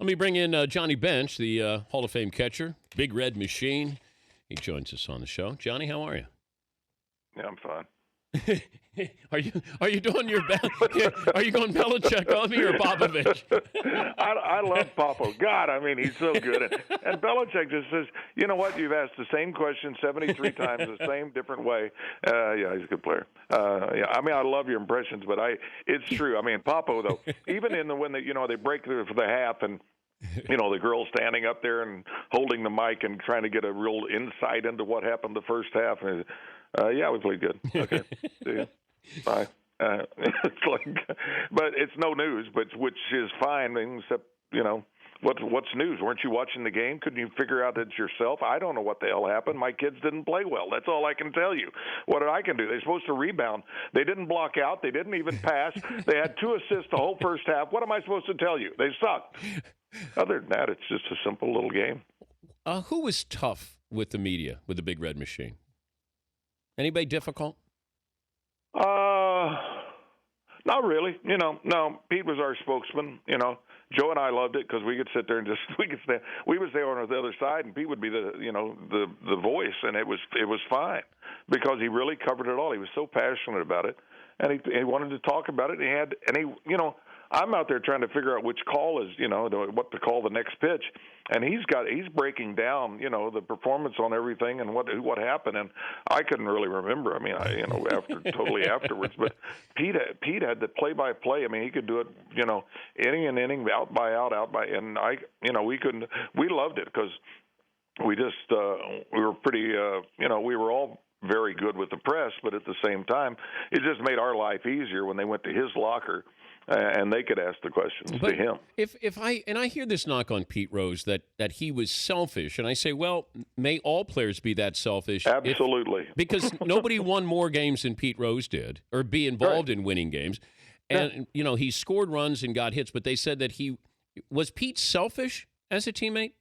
Let me bring in Johnny Bench, the Hall of Fame catcher, Big Red Machine. He joins us on the show. Johnny, how are you? Yeah, I'm fine. Are you doing your are you going Belichick on me or Popovich? I love Popo. God, I mean, he's so good. And Belichick just says, you know what? You've asked the same question 73 times, the same different way. Yeah, he's a good player. Yeah, I mean, I love your impressions, but it's true. I mean, Popo though, even when they break through for the half and. The girl standing up there and holding the mic and trying to get a real insight into what happened the first half. Yeah, we played good. Okay, see you. Bye. It's like, but it's no news, which is fine. Except, what's news? Weren't you watching the game? Couldn't you figure out it yourself? I don't know what the hell happened. My kids didn't play well. That's all I can tell you. What I can do? They're supposed to rebound. They didn't block out. They didn't even pass. They had 2 assists the whole first half. What am I supposed to tell you? They sucked. Other than that, it's just a simple little game. Who was tough with the media, with the Big Red Machine? Anybody difficult? Not really. No. Pete was our spokesman. Joe and I loved it because we could sit there and we would stay on the other side, and Pete would be the voice, and it was fine because he really covered it all. He was so passionate about it, and he wanted to talk about it. I'm out there trying to figure out which call is, what to call the next pitch, and he's breaking down, the performance on everything and what happened, and I couldn't really remember. I mean, afterwards, but Pete had the play-by-play. I mean, he could do it, inning and inning, out by, and we loved it because we were pretty, we were all very good with the press, but at the same time, it just made our life easier when they went to his locker. And they could ask the questions to him. If I hear this knock on Pete Rose that he was selfish, and I say, well, may all players be that selfish? Absolutely, because nobody won more games than Pete Rose did, or be involved in winning games. And he scored runs and got hits, but they said that was Pete selfish as a teammate?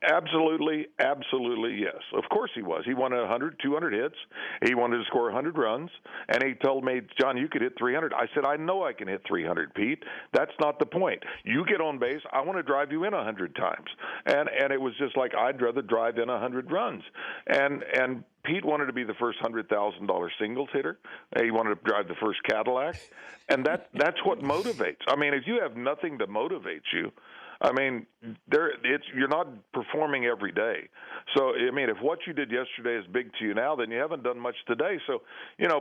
Absolutely, yes. Of course he was. He wanted 100, 200 hits. He wanted to score 100 runs, and he told me, John, you could hit 300. I said, I know I can hit 300, Pete. That's not the point. You get on base, I want to drive you in 100 times. And it was just like, I'd rather drive in 100 runs. And Pete wanted to be the first $100,000 singles hitter. He wanted to drive the first Cadillac. And that's what motivates. I mean, if you have nothing to motivate you, I mean, you're not performing every day. So, I mean, if what you did yesterday is big to you now, then you haven't done much today. So,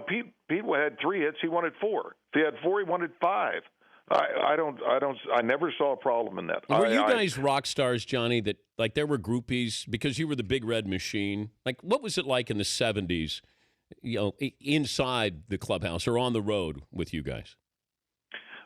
Pete had 3 hits. He wanted 4. If he had 4, he wanted 5. I never saw a problem in that. Were you guys rock stars, Johnny, that like there were groupies because you were the Big Red Machine? Like, what was it like in the 70s, inside the clubhouse or on the road with you guys?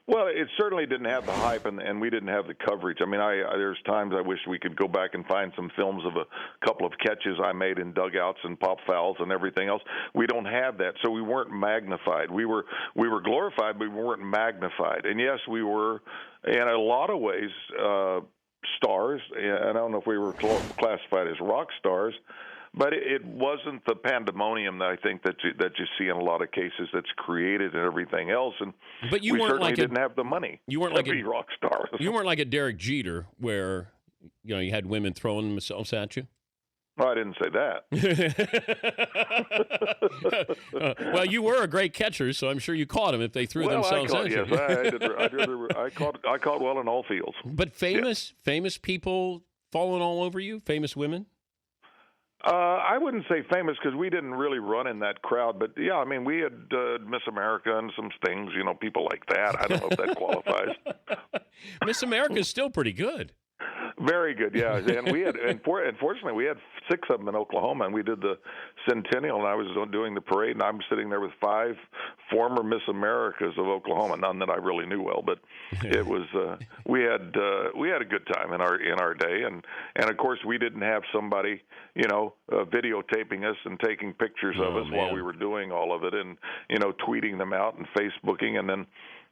Well, it certainly didn't have the hype, and we didn't have the coverage. I mean, there's times I wish we could go back and find some films of a couple of catches I made in dugouts and pop fouls and everything else. We don't have that, so we weren't magnified. We were glorified, but we weren't magnified. And yes, we were, in a lot of ways, stars. I don't know if we were classified as rock stars. But it wasn't the pandemonium that I think that you see in a lot of cases that's created and everything else. And but you we weren't certainly like didn't have the money. You weren't to like be rock stars. You weren't like a Derek Jeter where you had women throwing themselves at you. Well, I didn't say that. Well, you were a great catcher, so I'm sure you caught them if they threw themselves at you. Yes, I caught well in all fields. But famous people falling all over you, famous women. I wouldn't say famous because we didn't really run in that crowd, but yeah, I mean, we had Miss America and some things, people like that. I don't know if that qualifies. Miss America is still pretty good. Very good, yeah. And we had, unfortunately, we had 6 of them in Oklahoma, and we did the Centennial, and I was doing the parade, and I'm sitting there with 5 former Miss Americas of Oklahoma. None that I really knew well, but it was we had a good time in our day, and of course we didn't have somebody videotaping us and taking pictures of us while we were doing all of it, and tweeting them out and Facebooking, and then.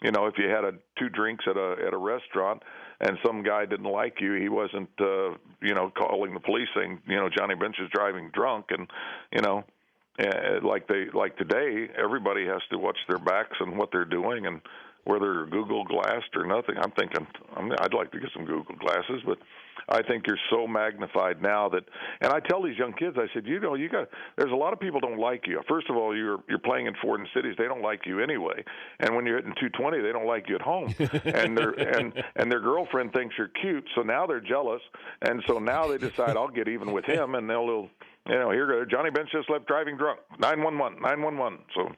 If you had 2 drinks at a restaurant and some guy didn't like you, he wasn't, calling the police saying, Johnny Bench is driving drunk. And, like today, everybody has to watch their backs and what they're doing. And whether Google glassed or nothing. I'm thinking I'd like to get some Google glasses, but I think you're so magnified now that, and I tell these young kids, I said, there's a lot of people don't like you. First of all, you're playing in foreign cities; they don't like you anyway. And when you're hitting 220, they don't like you at home. And their girlfriend thinks you're cute, so now they're jealous, and so now they decide I'll get even with him, and they'll, here Johnny Bench just left driving drunk. 911. So.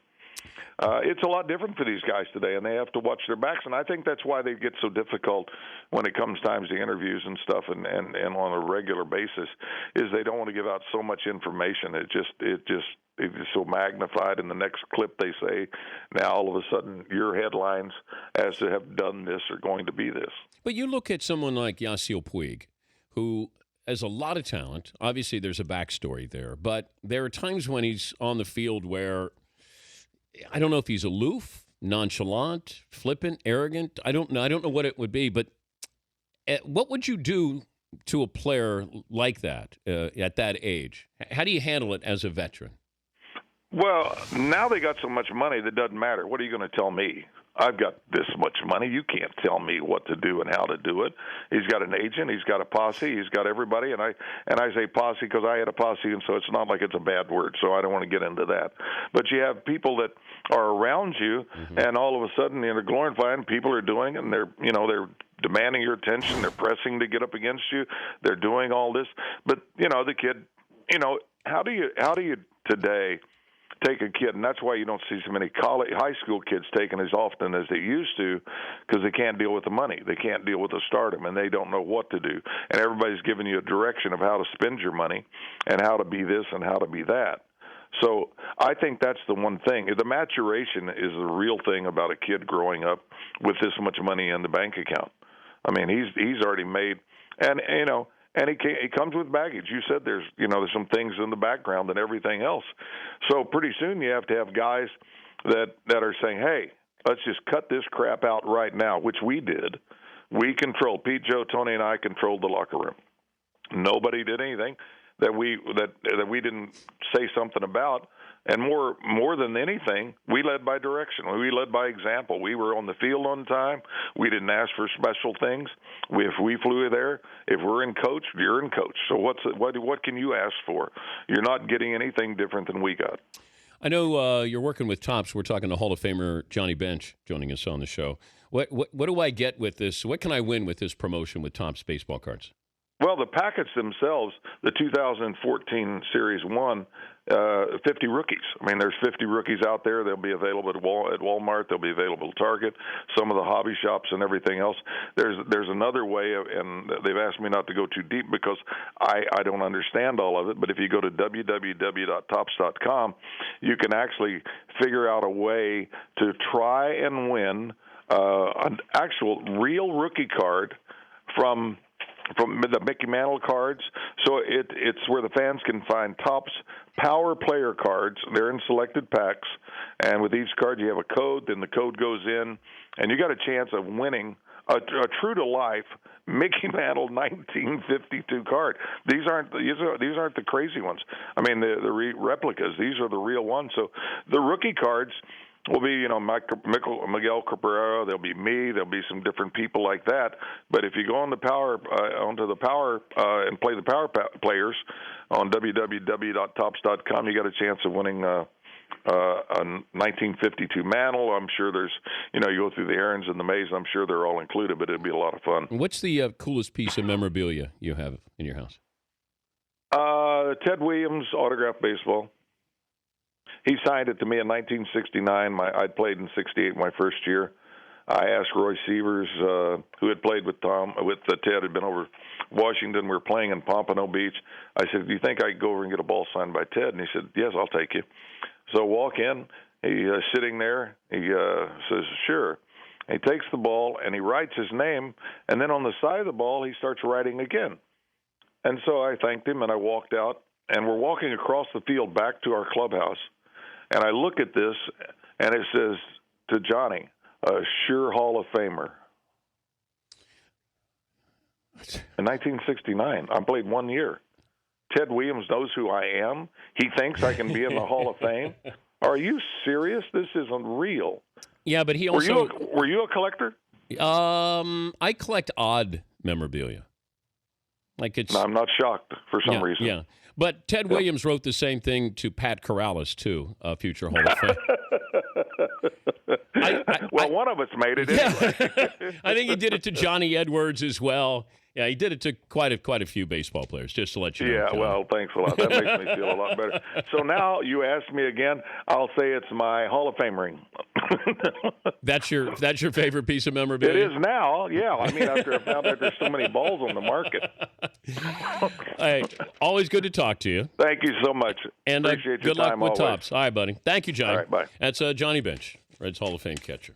It's a lot different for these guys today, and they have to watch their backs. And I think that's why they get so difficult when it comes times to interviews and stuff, and on a regular basis, is they don't want to give out so much information. It's so magnified. In the next clip, they say, now all of a sudden your headlines as to have done this are going to be this. But you look at someone like Yasiel Puig, who has a lot of talent. Obviously, there's a backstory there, but there are times when he's on the field where I don't know if he's aloof, nonchalant, flippant, arrogant. I don't know what it would be, but what would you do to a player like that at that age? How do you handle it as a veteran? Well, now they got so much money that doesn't matter. What are you going to tell me? I've got this much money. You can't tell me what to do and how to do it. He's got an agent. He's got a posse. He's got everybody. And I say posse because I had a posse, and so it's not like it's a bad word. So I don't want to get into that. But you have people that are around you, and all of a sudden, they're glorifying. People are doing, and they're demanding your attention. They're pressing to get up against you. They're doing all this. But the kid, how do you today take a kid, and that's why you don't see so many high school kids taken as often as they used to, because they can't deal with the money. They can't deal with the stardom, and they don't know what to do. And everybody's giving you a direction of how to spend your money and how to be this and how to be that. So I think that's the one thing. The maturation is the real thing about a kid growing up with this much money in the bank account. I mean, he's already made, and he comes with baggage. You said there's some things in the background and everything else. So pretty soon you have to have guys that are saying, hey, let's just cut this crap out right now, which we did. We controlled. Pete, Joe, Tony, and I controlled the locker room. Nobody did anything that we didn't say something about. And more than anything, we led by direction. We led by example. We were on the field on time. We didn't ask for special things. If we flew there, if we're in coach, you're in coach. So what can you ask for? You're not getting anything different than we got. I know you're working with Topps. We're talking to Hall of Famer Johnny Bench joining us on the show. What do I get with this? What can I win with this promotion with Topps baseball cards? Well, the packets themselves, the 2014 Series 1, 50 rookies. I mean, there's 50 rookies out there. They'll be available at Walmart. They'll be available at Target, some of the hobby shops and everything else. There's another way, and they've asked me not to go too deep because I don't understand all of it. But if you go to www.topps.com, you can actually figure out a way to try and win an actual real rookie card from the Mickey Mantle cards. So it's where the fans can find Topps Power Player cards. They're in selected packs, and with each card you have a code. Then the code goes in, and you got a chance of winning a true-to-life Mickey Mantle 1952 card. These aren't the crazy ones. I mean, the replicas. These are the real ones. So the rookie cards will be, Miguel Cabrera. There'll be me. There'll be some different people like that. But if you go on the onto the power and play the power players on www.topps.com, you got a chance of winning a 1952 Mantle. I'm sure there's, you go through the Aarons and the Mays. I'm sure they're all included, but it'll be a lot of fun. What's the coolest piece of memorabilia you have in your house? Ted Williams autographed baseball. He signed it to me in 1969. I'd played in '68 my first year. I asked Roy Sievers, who had played with Ted, had been over Washington. We were playing in Pompano Beach. I said, "Do you think I could go over and get a ball signed by Ted?" And he said, "Yes, I'll take you." So I walk in. He's sitting there. He says, "Sure." He takes the ball and he writes his name, and then on the side of the ball he starts writing again. And so I thanked him and I walked out. And we're walking across the field back to our clubhouse. And I look at this, and it says to Johnny, a sure Hall of Famer. In 1969, I played 1 year. Ted Williams knows who I am. He thinks I can be in the Hall of Fame. Are you serious? This isn't real. Yeah, but he also Were you a collector? I collect odd memorabilia. Like it's No, I'm not shocked for some reason. Yeah. But Ted Williams wrote the same thing to Pat Corrales, too, future Hall of Fame. One of us made it Yeah. anyway. I think he did it to Johnny Edwards as well. Yeah, he did it to quite a few baseball players, just to let you know. Yeah, John. well, thanks a lot. That makes me feel a lot better. So now you ask me again, I'll say it's my Hall of Fame ring. That's your favorite piece of It memorabilia? is now, yeah. I mean, after I found out there's so many balls on the market. Hey, always good to talk to you. Thank you so much. And Appreciate your good luck time with always. Tops. All right, buddy. Thank you, Johnny. All right, bye. That's Johnny Bench, Reds Hall of Fame catcher.